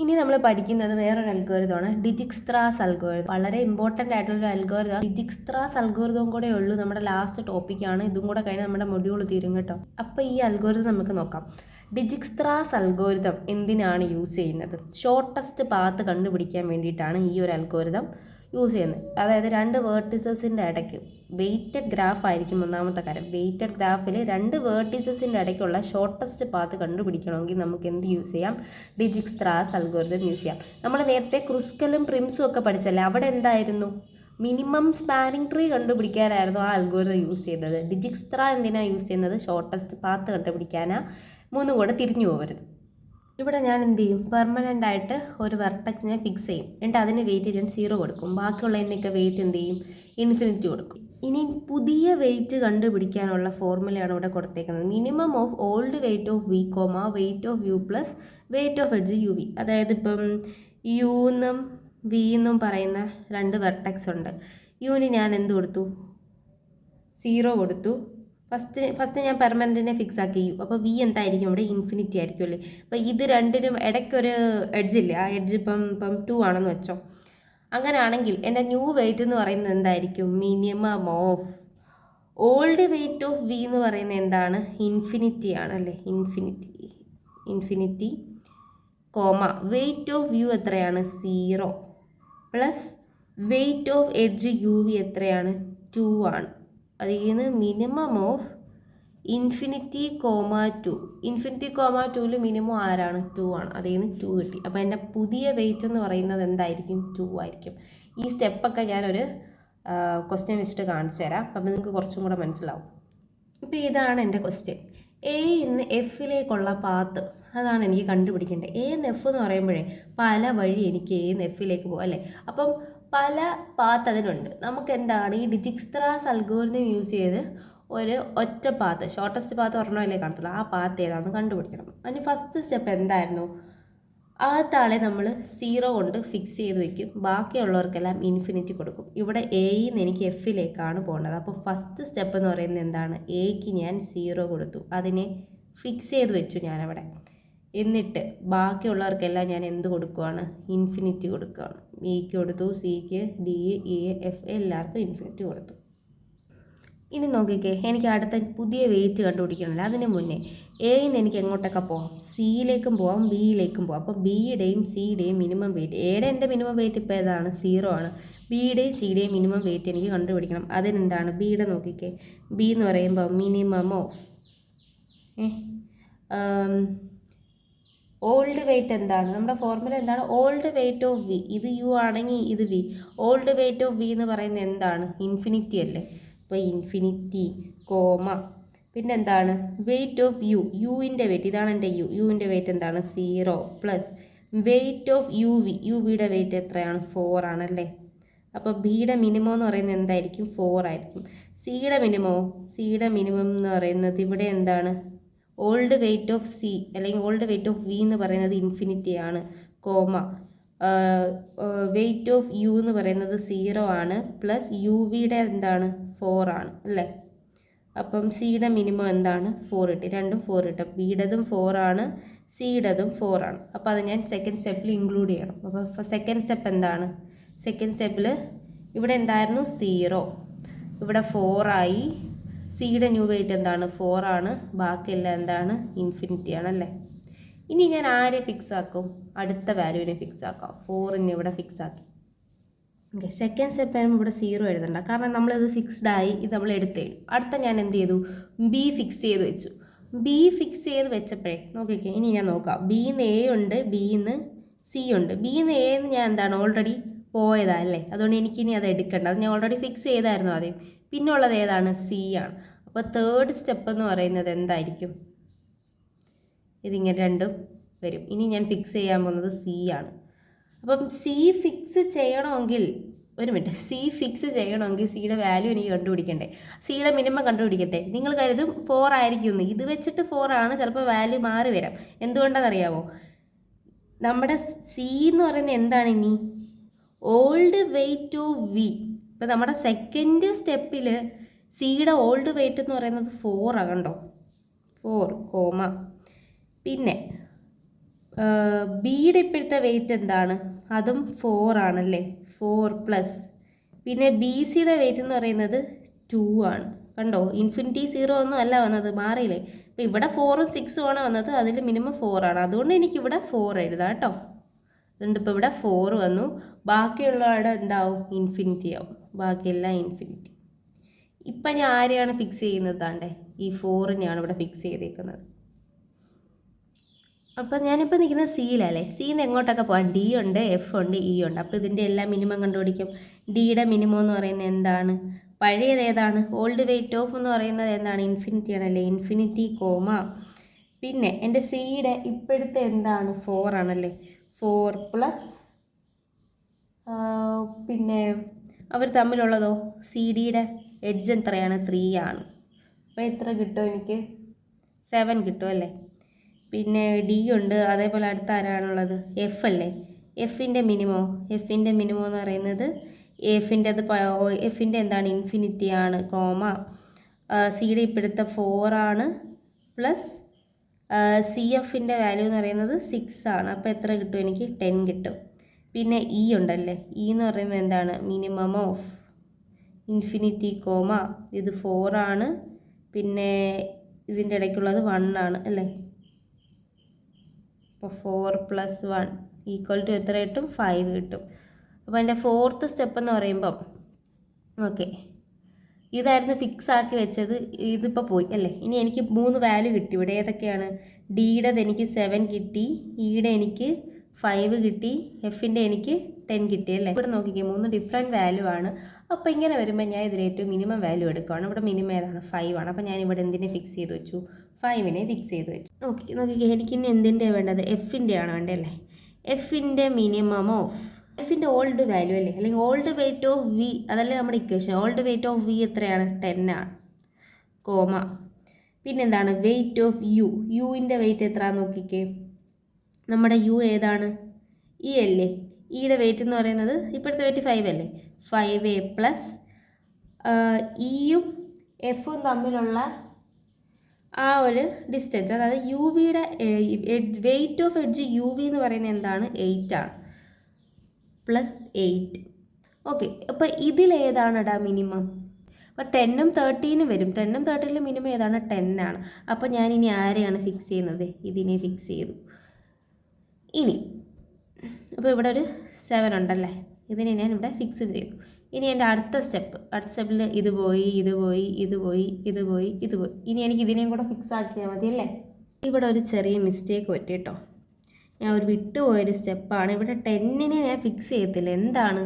ഇനി നമ്മൾ പഠിക്കുന്നത് വേറൊരു അൽഗോരിതമാണ് ഡിജിക്സ്ത്രാസ് അൽഗോരിതം. വളരെ ഇമ്പോർട്ടൻ്റ് ആയിട്ടുള്ളൊരു അൽഗോരിതം. ഡിജിക്സ്ത്രാസ് അൽഗോരിതവും കൂടെ ഉള്ളൂ നമ്മുടെ ലാസ്റ്റ് ടോപ്പിക്കാണ്. ഇതും കൂടെ കഴിഞ്ഞ് നമ്മുടെ മൊഡ്യൂൾ തീരും കേട്ടോ. അപ്പോൾ ഈ അൽഗോരിതം നമുക്ക് നോക്കാം. ഡിജിക്സ്ത്രാസ് അൽഗോരിതം എന്തിനാണ് യൂസ് ചെയ്യുന്നത്? ഷോർട്ടസ്റ്റ് പാത്ത് കണ്ടുപിടിക്കാൻ വേണ്ടിയിട്ടാണ് ഈ ഒരു അൽഗോരിതം യൂസ് ചെയ്യുന്നത്. അതായത് രണ്ട് വേർട്ടിസസിൻ്റെ ഇടയ്ക്ക് വെയ്റ്റഡ് ഗ്രാഫ് ആയിരിക്കും ഒന്നാമത്തെ കാര്യം. വെയ്റ്റഡ് ഗ്രാഫിൽ രണ്ട് വേർട്ടിസസിൻ്റെ ഇടയ്ക്കുള്ള ഷോർട്ടസ്റ്റ് പാത്ത് കണ്ടുപിടിക്കണമെങ്കിൽ നമുക്ക് എന്ത് യൂസ് ചെയ്യാം? ഡിജിക്സ്ത്രാസ് അൽഗോരിതം യൂസ് ചെയ്യാം. നമ്മൾ നേരത്തെ ക്രുസ്കലും പ്രിംസും ഒക്കെ പഠിച്ചല്ലേ, അവിടെ എന്തായിരുന്നു? മിനിമം സ്പാനിങ് ട്രീ കണ്ടുപിടിക്കാനായിരുന്നു ആ അൽഗോരിതം യൂസ് ചെയ്തത്. ഡിജിക്സ്ത്രാ എന്തിനാണ് യൂസ് ചെയ്യുന്നത്? ഷോർട്ടസ്റ്റ് പാത്ത് കണ്ടുപിടിക്കാനാ. മൂന്നും കൂടെ തിരിഞ്ഞു പോകരുത്. ഇവിടെ ഞാൻ എന്ത് ചെയ്യും? പെർമനൻ്റ് ആയിട്ട് ഒരു വെർട്ടക്സിനെ ഫിക്സ് ചെയ്യും. എന്നിട്ട് അതിന് വെയിറ്റ് ഞാൻ 0 കൊടുക്കും. ബാക്കിയുള്ളതിൻ്റെയൊക്കെ വെയിറ്റ് എന്ത് ചെയ്യും? ഇൻഫിനിറ്റി കൊടുക്കും. ഇനി പുതിയ വെയിറ്റ് കണ്ടുപിടിക്കാനുള്ള ഫോർമുലയാണ് ഇവിടെ കൊടുത്തേക്കുന്നത്. Minimum of old weight of V comma weight of U plus weight of edge U V. അതായത് ഇപ്പം യു എന്നും വി എന്നും പറയുന്ന രണ്ട് വെർട്ടക്സ് ഉണ്ട്. യുവിന് ഞാൻ എന്ത് കൊടുത്തു? 0 കൊടുത്തു. ഫസ്റ്റ് ഞാൻ പെർമനൻറ്റിനെ ഫിക്സ് ആക്കി യു. അപ്പോൾ വി എന്തായിരിക്കും? ഇവിടെ ഇൻഫിനിറ്റി ആയിരിക്കും അല്ലേ. അപ്പോൾ ഇത് രണ്ടിനും ഇടയ്ക്കൊരു എഡ്ജില്ലേ, ആ എഡ്ജ് ഇപ്പം 2 ആണെന്ന് വെച്ചോ. അങ്ങനെയാണെങ്കിൽ എൻ്റെ ന്യൂ വെയിറ്റ് എന്ന് പറയുന്നത് എന്തായിരിക്കും? Minimum of old weight of V എന്ന് പറയുന്നത് എന്താണ്? ഇൻഫിനിറ്റി ആണ് അല്ലേ. Infinity comma weight of U എത്രയാണ്? 0 plus weight of edge U V എത്രയാണ്? 2 ആണ്. അതിൽ നിന്ന് minimum of infinity comma 2. Infinity comma 2ൽ മിനിമം ആരാണ്? 2 ആണ്. അതിൽ നിന്ന് 2 കിട്ടി. അപ്പോൾ എൻ്റെ പുതിയ വെയിറ്റ് എന്ന് പറയുന്നത് എന്തായിരിക്കും? 2 ആയിരിക്കും. ഈ സ്റ്റെപ്പൊക്കെ ഞാനൊരു ക്വസ്റ്റ്യൻ വെച്ചിട്ട് കാണിച്ചു തരാം. അപ്പം നിങ്ങൾക്ക് കുറച്ചും കൂടെ മനസ്സിലാവും. ഇപ്പോൾ ഇതാണ് എൻ്റെ ക്വസ്റ്റ്യൻ. എ നിന്ന് എഫിലേക്കുള്ള പാത്ത് അതാണ് എനിക്ക് കണ്ടുപിടിക്കേണ്ടത്. എ എന്ന് എഫ് എന്ന് പറയുമ്പോഴേ പല വഴി എനിക്ക് എ നിന്ന് എഫിലേക്ക് പോകും അല്ലേ. അപ്പം പല പാത്ത് അതിനുണ്ട്. നമുക്ക് എന്താണ് ഈ ഡിജിക്സ്ത്രാസ് അൽഗോരിതം യൂസ് ചെയ്ത് ഒരു ഒറ്റ പാത്ത്, ഷോർട്ടസ്റ്റ് പാത്ത് ഒരെണ്ണമല്ലേ കാണത്തുള്ളൂ, ആ പാത്ത് ഏതാണെന്ന് കണ്ടുപിടിക്കണം. അതിന് ഫസ്റ്റ് സ്റ്റെപ്പ് എന്തായിരുന്നു? ആദ്യത്തെ നമ്മൾ 0 കൊണ്ട് ഫിക്സ് ചെയ്ത് വെക്കും. ബാക്കിയുള്ളവർക്കെല്ലാം ഇൻഫിനിറ്റി കൊടുക്കും. ഇവിടെ എയിൽ നിന്ന് എനിക്ക് എഫിലേക്കാണ് പോകേണ്ടത്. അപ്പോൾ ഫസ്റ്റ് സ്റ്റെപ്പ് എന്ന് പറയുന്നത് എന്താണ്? എക്ക് ഞാൻ 0 കൊടുത്തു, അതിനെ ഫിക്സ് ചെയ്ത് വെച്ചു ഞാനവിടെ. എന്നിട്ട് ബാക്കിയുള്ളവർക്കെല്ലാം ഞാൻ എന്ത് കൊടുക്കുകയാണ്? ഇൻഫിനിറ്റി കൊടുക്കുകയാണ്. ബിക്ക് കൊടുത്തു, സിക്ക്, ഡി, ഇ, എഫ് എല്ലാവർക്കും ഇൻഫിനിറ്റി കൊടുത്തു. ഇനി നോക്കിക്കേ, എനിക്ക് അടുത്ത പുതിയ വെയിറ്റ് കണ്ടുപിടിക്കണമല്ലോ. അതിന് മുന്നേ എയിൽ നിന്ന് എനിക്ക് എങ്ങോട്ടൊക്കെ പോകാം? സിയിലേക്കും പോകാം, ബിയിലേക്കും പോകാം. അപ്പോൾ ബിയുടെയും സിയുടെയും മിനിമം വെയിറ്റ്, എയുടെ എൻ്റെ മിനിമം വെയിറ്റ് ഇപ്പോൾ ഏതാണ്? 0 ആണ്. ബിയുടെയും സിയുടെയും മിനിമം വെയിറ്റ് എനിക്ക് കണ്ടുപിടിക്കണം. അതിനെന്താണ്? ബിയുടെ നോക്കിക്കേ, ബി എന്ന് പറയുമ്പോൾ മിനിമം ഓഫ് ഓൾഡ് വെയിറ്റ് എന്താണ്? നമ്മുടെ ഫോർമുല എന്താണ്? Old weight of V. ഇത് യു ആണെങ്കിൽ ഇത് V. Old weight of V എന്ന് പറയുന്നത് എന്താണ്? ഇൻഫിനിറ്റി അല്ലേ. അപ്പോൾ ഇൻഫിനിറ്റി കോമ പിന്നെന്താണ്? വെയിറ്റ് ഓഫ് യു, യുവിൻ്റെ വെയിറ്റ്, ഇതാണ് എൻ്റെ യു. യുവിൻ്റെ വെയിറ്റ് എന്താണ്? 0 plus weight of U V. U വിയുടെ വെയിറ്റ് എത്രയാണ്? 4 ആണല്ലേ. അപ്പോൾ ബിയുടെ മിനിമം എന്ന് പറയുന്നത് എന്തായിരിക്കും? 4 ആയിരിക്കും. സിയുടെ മിനിമം എന്ന് പറയുന്നത് ഇവിടെ എന്താണ്? ഓൾഡ് വെയിറ്റ് ഓഫ് സി അല്ലെങ്കിൽ ഓൾഡ് വെയിറ്റ് ഓഫ് വി എന്ന് പറയുന്നത് ഇൻഫിനിറ്റി ആണ്. കോമ വെയിറ്റ് ഓഫ് യു എന്ന് പറയുന്നത് 0 ആണ്. പ്ലസ് യു വിയുടെ എന്താണ്? 4 ആണ് അല്ലേ. അപ്പം സിയുടെ മിനിമം എന്താണ്? 4 കിട്ടി. രണ്ടും 4 കിട്ടും. ബിയുടേതും 4 ആണ്, സിയുടേതും 4 ആണ്. അപ്പോൾ അത് ഞാൻ സെക്കൻഡ് സ്റ്റെപ്പിൽ ഇൻക്ലൂഡ് ചെയ്യണം. അപ്പോൾ സെക്കൻഡ് സ്റ്റെപ്പ് എന്താണ്? സെക്കൻഡ് സ്റ്റെപ്പിൽ ഇവിടെ എന്തായിരുന്നു? 0. ഇവിടെ 4 ആയി. സിയുടെ ന്യൂ വെയിറ്റ് എന്താണ്? 4 ആണ്. ബാക്കിയെല്ലാം എന്താണ്? ഇൻഫിനിറ്റി ആണല്ലേ. ഇനി ഞാൻ ആരെ ഫിക്സ് ആക്കും? അടുത്ത വാല്യൂവിനെ ഫിക്സ് ആക്കാം. 4നെ ഇവിടെ ഫിക്സ് ആക്കി. ഓക്കെ, സെക്കൻഡ് സ്റ്റെപ്പ് ആകുമ്പോൾ ഇവിടെ 0 എഴുതണ്ട, കാരണം നമ്മളിത് ഫിക്സ്ഡ് ആയി. ഇത് നമ്മൾ എടുത്തേഴും. അടുത്ത ഞാൻ എന്ത് ചെയ്തു? ബി ഫിക്സ് ചെയ്ത് വെച്ചു. ബി ഫിക്സ് ചെയ്ത് വെച്ചപ്പോഴേ നോക്കിക്കേ, ഇനി ഞാൻ നോക്കാം. ബിന്ന് എ ഉണ്ട്, ബിന്ന് സി ഉണ്ട്. ബിന്ന് എന്ന് ഞാൻ എന്താണ്? ഓൾറെഡി പോയതാ അല്ലേ. അതുകൊണ്ട് എനിക്കിനി അത് എടുക്കേണ്ട, അത് ഞാൻ ഓൾറെഡി ഫിക്സ് ചെയ്തായിരുന്നു ആദ്യം. പിന്നെ ഉള്ളത് ഏതാണ്? സി ആണ്. അപ്പോൾ തേർഡ് സ്റ്റെപ്പ് എന്ന് പറയുന്നത് എന്തായിരിക്കും? ഇതിങ്ങനെ രണ്ടും വരും. ഇനി ഞാൻ ഫിക്സ് ചെയ്യാൻ പോകുന്നത് സി ആണ്. അപ്പം സി ഫിക്സ് ചെയ്യണമെങ്കിൽ സി ഫിക്സ് ചെയ്യണമെങ്കിൽ സിയുടെ വാല്യൂ എനിക്ക് കണ്ടുപിടിക്കണ്ടേ? സിയുടെ മിനിമം കണ്ടുപിടിക്കട്ടെ. നിങ്ങൾ കരുതും 4 ആയിരിക്കും. ഇത് വെച്ചിട്ട് 4 ആണ്, ചിലപ്പോൾ വാല്യൂ മാറി വരാം. എന്തുകൊണ്ടാണെന്നറിയാമോ? നമ്മുടെ സി എന്ന് പറയുന്നത് എന്താണ്? ഇനി ഓൾഡ് വെയിറ്റ് ഓഫ് വി. ഇപ്പം നമ്മുടെ സെക്കൻഡ് സ്റ്റെപ്പിൽ സിയുടെ ഓൾഡ് വെയിറ്റ് എന്ന് പറയുന്നത് 4 ആകണ്ടോ? 4 കോമ പിന്നെ ബിയുടെ ഇപ്പോഴത്തെ വെയിറ്റ് എന്താണ്? അതും 4 ആണല്ലേ, 4 പ്ലസ് പിന്നെ ബി സിയുടെ വെയിറ്റ് എന്ന് പറയുന്നത് 2 ആണ്. കണ്ടോ, ഇൻഫിനിറ്റി 0 ഒന്നും അല്ല വന്നത്, മാറിയില്ലേ. അപ്പോൾ ഇവിടെ 4ഉം 6ഉം ആണ് വന്നത്, അതിൽ മിനിമം 4 ആണ്. അതുകൊണ്ട് എനിക്കിവിടെ 4 എഴുതാം കേട്ടോ. അതുകൊണ്ട് ഇപ്പോൾ ഇവിടെ 4 വന്നു. ബാക്കിയുള്ളവിടെ എന്താവും? ഇൻഫിനിറ്റി ആവും. ബാക്കിയെല്ലാം ഇൻഫിനിറ്റി. ഇപ്പം ഞാൻ ആരെയാണ് ഫിക്സ് ചെയ്യുന്നത്? താണ്ടേ ഈ 4നെയാണ് ഇവിടെ ഫിക്സ് ചെയ്തേക്കുന്നത്. അപ്പം ഞാനിപ്പോൾ നിൽക്കുന്നത് സിയിലല്ലേ. സിന്ന് എങ്ങോട്ടൊക്കെ പോകാം? ഡി ഉണ്ട്, എഫ് ഉണ്ട്, ഇ ഉണ്ട്. അപ്പോൾ ഇതിൻ്റെ എല്ലാം മിനിമം കണ്ടുപിടിക്കും. ഡിയുടെ മിനിമം എന്ന് പറയുന്നത് എന്താണ്? പഴയത് ഏതാണ്? ഓൾഡ് വെയിറ്റ് ഓഫ് എന്ന് പറയുന്നത് എന്താണ്? ഇൻഫിനിറ്റി ആണല്ലേ. ഇൻഫിനിറ്റി കോമ പിന്നെ എൻ്റെ സിയുടെ ഇപ്പോഴത്തെ എന്താണ്? 4 ആണല്ലേ. 4 പ്ലസ് പിന്നെ അവർ തമ്മിലുള്ളതോ? സി ഡിയുടെ എഡ്ജ് എത്രയാണ്? 3 ആണ്. അപ്പോൾ എത്ര കിട്ടും എനിക്ക്? 7 കിട്ടും അല്ലേ. പിന്നെ ഡി ഉണ്ട്, അതേപോലെ അടുത്ത ആരാണുള്ളത്? എഫ് അല്ലേ. എഫിൻ്റെ മിനിമോ? എഫിൻ്റെ മിനിമം എന്ന് പറയുന്നത് എഫിൻ്റെ എന്താണ്? ഇൻഫിനിറ്റി ആണ് കോമ സിയുടെ ഇപ്പോഴത്തെ 4 ആണ് പ്ലസ് സി എഫിൻ്റെ വാല്യൂ എന്ന് പറയുന്നത് 6 ആണ്. അപ്പോൾ എത്ര കിട്ടും എനിക്ക്? 10 കിട്ടും. പിന്നെ ഇ ഉണ്ടല്ലേ. ഇ എന്ന് പറയുന്നത് എന്താണ്? മിനിമം ഓഫ് ഇൻഫിനിറ്റി കോമ ഇത് 4 ആണ്, പിന്നെ ഇതിൻ്റെ ഇടയ്ക്കുള്ളത് 1 ആണ് അല്ലേ. അപ്പോൾ 4 പ്ലസ് 1 ഈക്വൽ ടു എത്ര കിട്ടും? 5 കിട്ടും. അപ്പോൾ എൻ്റെ 4th സ്റ്റെപ്പ് എന്ന് പറയുമ്പം ഓക്കെ, ഇതായിരുന്നു ഫിക്സ് ആക്കി വെച്ചത്, ഇതിപ്പോൾ പോയി അല്ലേ. ഇനി എനിക്ക് 3 വാല്യൂ കിട്ടി ഇവിടെ. ഏതൊക്കെയാണ്? ഡിയുടേത് എനിക്ക് 7 കിട്ടി, ഇയുടെ എനിക്ക് 5 കിട്ടി, എഫിൻ്റെ എനിക്ക് 10 കിട്ടി അല്ലേ. ഇവിടെ നോക്കിക്കേ, 3 ഡിഫറെൻറ്റ് വാല്യൂ ആണ്. അപ്പോൾ ഇങ്ങനെ വരുമ്പോൾ ഞാൻ ഇതിലേറ്റവും മിനിമം വാല്യൂ എടുക്കുകയാണ്. ഇവിടെ മിനിമം ഏതാണ്? 5 ആണ്. അപ്പോൾ ഞാൻ ഇവിടെ എന്തിനെ ഫിക്സ് ചെയ്ത് വെച്ചു? 5നെ ഫിക്സ് ചെയ്ത് വെച്ചു. നോക്കിക്കേ, എനിക്ക് ഇനി എന്തിൻ്റെ വേണ്ടത്? എഫിൻ്റെ ആണ് വേണ്ടത് അല്ലേ. എഫിൻ്റെ മിനിമം ഓഫ് എഫിൻ്റെ ഓൾഡ് വാല്യൂ അല്ലേ, അല്ലെങ്കിൽ ഓൾഡ് വെയിറ്റ് ഓഫ് വി, അതല്ലേ നമ്മുടെ equation. Old weight of V എത്രയാണ്? 10 ആണ് കോമ പിന്നെന്താണ്? Weight of U. യുവിൻ്റെ വെയിറ്റ് എത്ര നോക്കിക്കേ. നമ്മുടെ യു ഏതാണ്? ഇ അല്ലേ. ഇയുടെ വെയിറ്റ് എന്ന് പറയുന്നത് ഇപ്പോഴത്തെ വെയിറ്റ് 5 അല്ലേ. 5a പ്ലസ് ഇയും എഫും തമ്മിലുള്ള ആ ഒരു ഡിസ്റ്റൻസ്, അതായത് യു വിയുടെ weight of edge U V എന്ന് പറയുന്നത് എന്താണ്? 8 ആണ്. പ്ലസ് 8. ഓക്കെ, അപ്പോൾ ഇതിലേതാണെടാ മിനിമം? അപ്പോൾ 10ഉം 13ഉം വരും. 10ഉം 13ഉം മിനിമം ഏതാണ്? 10 ആണ്. അപ്പോൾ ഞാൻ ഇനി ആരെയാണ് ഫിക്സ് ചെയ്യുന്നത്? ഇതിനെ ഫിക്സ് ചെയ്തു. ഇനി അപ്പോൾ ഇവിടെ ഒരു 7 ഉണ്ടല്ലേ, ഇതിനെ ഞാൻ ഇവിടെ ഫിക്സ് ചെയ്തു. ഇനി എൻ്റെ അടുത്ത സ്റ്റെപ്പിൽ ഇത് പോയി, ഇത് പോയി, ഇത് പോയി, ഇത് പോയി, ഇത് പോയി. ഇനി എനിക്ക് ഇതിനെയും കൂടെ ഫിക്സ് ആക്കിയാൽ മതി അല്ലേ. ഇവിടെ ഒരു ചെറിയ മിസ്റ്റേക്ക് പറ്റി കേട്ടോ. ഞാൻ ഒരു വിട്ടുപോയൊരു സ്റ്റെപ്പാണ്. ഇവിടെ 10നെ ഞാൻ ഫിക്സ് ചെയ്യത്തില്ല. എന്താണ്?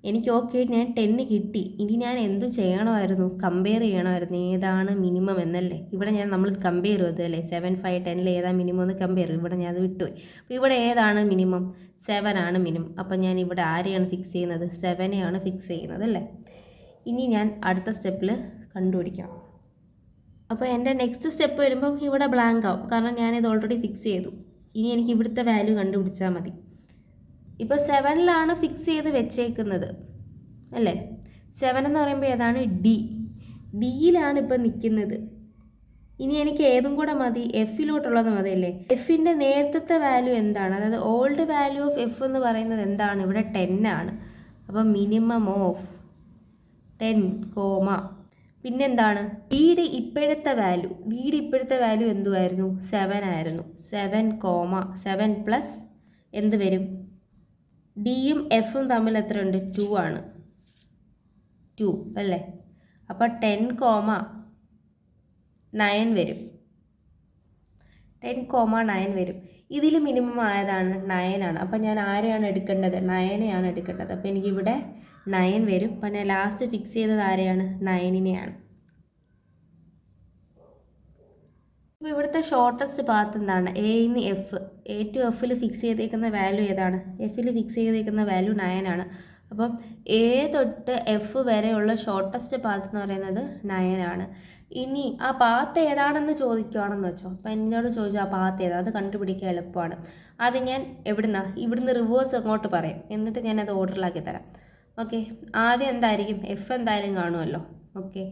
എനിക്ക് ഓക്കെ, ഞാൻ 10 കിട്ടി. ഇനി ഞാൻ എന്തു ചെയ്യണമായിരുന്നു? കമ്പയർ ചെയ്യണമായിരുന്നു ഏതാണ് മിനിമം എന്നല്ലേ. ഇവിടെ നമ്മൾ കമ്പയർ ചെയ്തു അല്ലേ. 7, 5, 10ൽ ഏതാ മിനിമം എന്ന് കമ്പയർ ചെയ്തു. ഇവിടെ ഞാൻ അത് വിട്ടുപോയി. അപ്പോൾ ഇവിടെ ഏതാണ് മിനിമം? 7 ആണ് മിനിമം. അപ്പം ഞാൻ ഇവിടെ ആരെയാണ് ഫിക്സ് ചെയ്യുന്നത്? 7നെയാണ് ഫിക്സ് ചെയ്യുന്നത് അല്ലേ. ഇനി ഞാൻ അടുത്ത സ്റ്റെപ്പിൽ കണ്ടുപിടിക്കാം. അപ്പോൾ എൻ്റെ നെക്സ്റ്റ് സ്റ്റെപ്പ് വരുമ്പം ഇവിടെ ബ്ലാങ്ക് ആവും, കാരണം ഞാനിത് ഓൾറെഡി ഫിക്സ് ചെയ്തു. ഇനി എനിക്ക് ഇവിടുത്തെ വാല്യൂ കണ്ടുപിടിച്ചാൽ മതി. ഇപ്പോൾ 7ലാണ് ഫിക്സ് ചെയ്ത് വെച്ചേക്കുന്നത് അല്ലേ. 7 എന്ന് പറയുമ്പോൾ ഏതാണ്? ഡിയിലാണ് ഇപ്പോൾ നിൽക്കുന്നത്. ഇനി എനിക്ക് ഏതും കൂടെ മതി? എഫിലോട്ടുള്ളത് മതി അല്ലേ. എഫിൻ്റെ നേരത്തെ വാല്യൂ എന്താണ്? അതായത് ഓൾഡ് വാല്യൂ ഓഫ് എഫ് എന്ന് പറയുന്നത് എന്താണ്? ഇവിടെ 10 ആണ്. അപ്പം മിനിമം ഓഫ് 10 കോമ പിന്നെന്താണ്? ഡിയുടെ ഇപ്പോഴത്തെ വാല്യൂ എന്തുമായിരുന്നു? 7 ആയിരുന്നു. 7 കോമ 7 പ്ലസ് എന്ത് വരും? ഡിയും എഫും തമ്മിൽ എത്ര ഉണ്ട്? 2 ആണ്. 2 അല്ലേ. അപ്പോൾ 10 കോമ 9 വരും. 10 കോമ 9 വരും. ഇതിൽ മിനിമം ആയതാണ്? 9 ആണ്. അപ്പോൾ ഞാൻ ആരെയാണ് എടുക്കേണ്ടത്? 9നെയാണ് എടുക്കേണ്ടത്. അപ്പോൾ എനിക്കിവിടെ 9 വരും. അപ്പോൾ ഞാൻ ലാസ്റ്റ് ഫിക്സ് ചെയ്തത് ആരെയാണ്? 9നെയാണ്. അപ്പോൾ ഇവിടുത്തെ ഷോർട്ടസ്റ്റ് പാത്ത് എന്താണ്? എന്ന് എഫ്. എ ടു എഫിൽ ഫിക്സ് ചെയ്തേക്കുന്ന വാല്യൂ ഏതാണ്? എഫിൽ ഫിക്സ് ചെയ്തേക്കുന്ന വാല്യൂ 9 ആണ്. അപ്പം എ തൊട്ട് എഫ് വരെയുള്ള ഷോർട്ടസ്റ്റ് പാത്ത് എന്ന് പറയുന്നത് 9 ആണ്. ഇനി ആ പാത്ത് ഏതാണെന്ന് ചോദിക്കുകയാണെന്ന് വെച്ചോ. അപ്പം എന്നോട് ചോദിച്ചു ആ പാത്ത് ഏതാണ്, അത് കണ്ടുപിടിക്കാൻ എളുപ്പമാണ്. അത് ഞാൻ ഇവിടുന്ന് റിവേഴ്സ് അങ്ങോട്ട് പറയും, എന്നിട്ട് ഞാനത് ഓർഡറിലാക്കി തരാം. ഓക്കെ, ആദ്യം എന്തായിരിക്കും? എഫ് എന്തായാലും കാണുമല്ലോ. ഓക്കെ,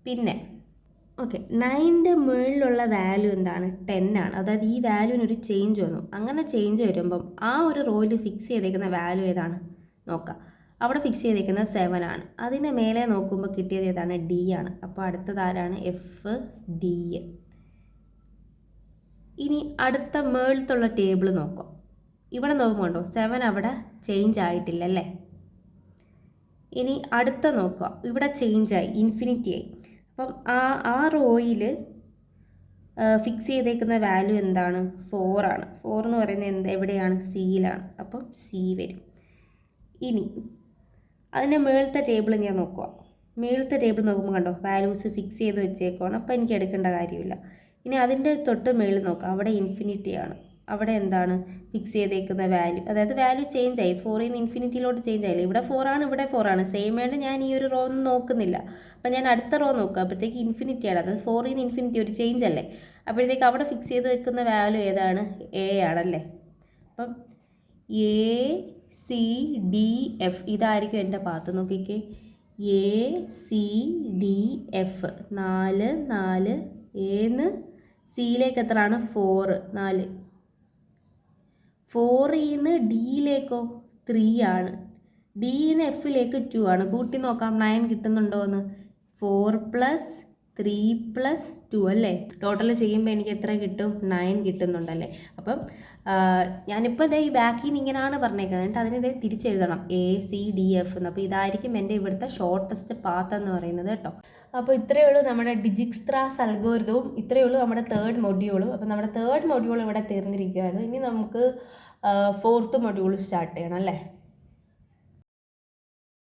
പിന്നെ ഓക്കെ, 9ൻ്റെ മുകളിലുള്ള വാല്യൂ എന്താണ്? 10 ആണ്. അതായത് ഈ വാല്യൂവിനൊരു ചേഞ്ച് വന്നു. അങ്ങനെ ചേഞ്ച് വരുമ്പം ആ ഒരു റോയിൽ ഫിക്സ് ചെയ്തേക്കുന്ന വാല്യൂ ഏതാണ് നോക്കാം. അവിടെ ഫിക്സ് ചെയ്തേക്കുന്നത് 7 ആണ്. അതിന് മേലെ നോക്കുമ്പോൾ കിട്ടിയത് ഏതാണ്? ഡി ആണ്. അപ്പോൾ അടുത്തത് ആരാണ്? F D. ഇനി അടുത്ത മേളത്തുള്ള ടേബിൾ നോക്കാം. ഇവിടെ നോക്കുമ്പോൾ ഉണ്ടോ 7 അവിടെ ചേഞ്ച് ആയിട്ടില്ല അല്ലേ? ഇനി അടുത്ത നോക്കുക, ഇവിടെ ചേഞ്ചായി, ഇൻഫിനിറ്റി ആയി. അപ്പം ആ റോയിൽ ഫിക്സ് ചെയ്തേക്കുന്ന വാല്യൂ എന്താണ്? 4 ആണ്. 4 എന്ന് പറയുന്നത് എവിടെയാണ്? സിയിലാണ്. അപ്പം സി വരും. ഇനി അതിൻ്റെ മേളത്തെ ടേബിൾ ഞാൻ നോക്കുക. മേളത്തെ ടേബിൾ നോക്കുമ്പോൾ കണ്ടോ വാല്യൂസ് ഫിക്സ് ചെയ്ത് വെച്ചേക്കുവാണ്. അപ്പോൾ എനിക്ക് എടുക്കേണ്ട കാര്യമില്ല. ഇനി അതിൻ്റെ തൊട്ട് മേളിൽ നോക്കാം, അവിടെ ഇൻഫിനിറ്റി ആണ്. അവിടെ എന്താണ് ഫിക്സ് ചെയ്തേക്കുന്ന വാല്യൂ? അതായത് വാല്യൂ ചേഞ്ച് ആയി, 4ൽ നിന്ന് ഇൻഫിനിറ്റിയിലോട്ട് ചേഞ്ച് ആയില്ല. ഇവിടെ 4 ആണ്, ഇവിടെ 4 ആണ്. സെയിം വേണ്ട, ഞാൻ ഈ ഒരു റോ ഒന്നും നോക്കുന്നില്ല. അപ്പം ഞാൻ അടുത്ത റോ നോക്കുക. അപ്പോഴത്തേക്ക് ഇൻഫിനിറ്റി ആണ്. അതായത് 4ൽ നിന്ന് ഇൻഫിനിറ്റി ഒരു ചേഞ്ച് അല്ലേ? അപ്പോഴത്തേക്ക് അവിടെ ഫിക്സ് ചെയ്ത് വെക്കുന്ന വാല്യൂ ഏതാണ്? എ ആണല്ലേ? അപ്പം എ സി ഡി എഫ് ഇതായിരിക്കും എൻ്റെ പാത്ത്. നോക്കിക്കേ, എ സി ഡി എഫ് 4 4 എന്ന് സിയിലേക്ക് എത്രയാണ്? 4 4. 4ൽ നിന്ന് ഡിയിലേക്കോ 3 ആണ്. ഡിയിൽ നിന്ന് എഫിലേക്ക് 2 ആണ്. കൂട്ടി നോക്കാം 9 കിട്ടുന്നുണ്ടോ എന്ന്. 4 + 3 + 2 അല്ലേ? ടോട്ടൽ ചെയ്യുമ്പോൾ എനിക്ക് എത്ര കിട്ടും? 9 കിട്ടുന്നുണ്ടല്ലേ? അപ്പം ഞാനിപ്പോൾ ഇതേ ഈ ബാക്കിൽ നിന്ന് ഇങ്ങനെയാണ് പറഞ്ഞേക്കുന്നത്. എന്നിട്ട് അതിനിതേ തിരിച്ചെഴുതണം, എ സി ഡി എഫ് എന്ന്. അപ്പോൾ ഇതായിരിക്കും എൻ്റെ ഇവിടുത്തെ ഷോർട്ടസ്റ്റ് പാത്ത് എന്ന് പറയുന്നത് കേട്ടോ. അപ്പോൾ ഇത്രയേ ഉള്ളൂ നമ്മുടെ ഡിജിക്സ്ട്രാസ് അൽഗോരിതവും, ഇത്രയേ ഉള്ളൂ നമ്മുടെ 3rd മൊഡ്യൂളും. അപ്പോൾ നമ്മുടെ 3rd മൊഡ്യൂൾ ഇവിടെ തീർന്നിരിക്കുകയായിരുന്നു. ഇനി നമുക്ക് 4th മൊഡ്യൂൾ സ്റ്റാർട്ട് ചെയ്യണം അല്ലേ?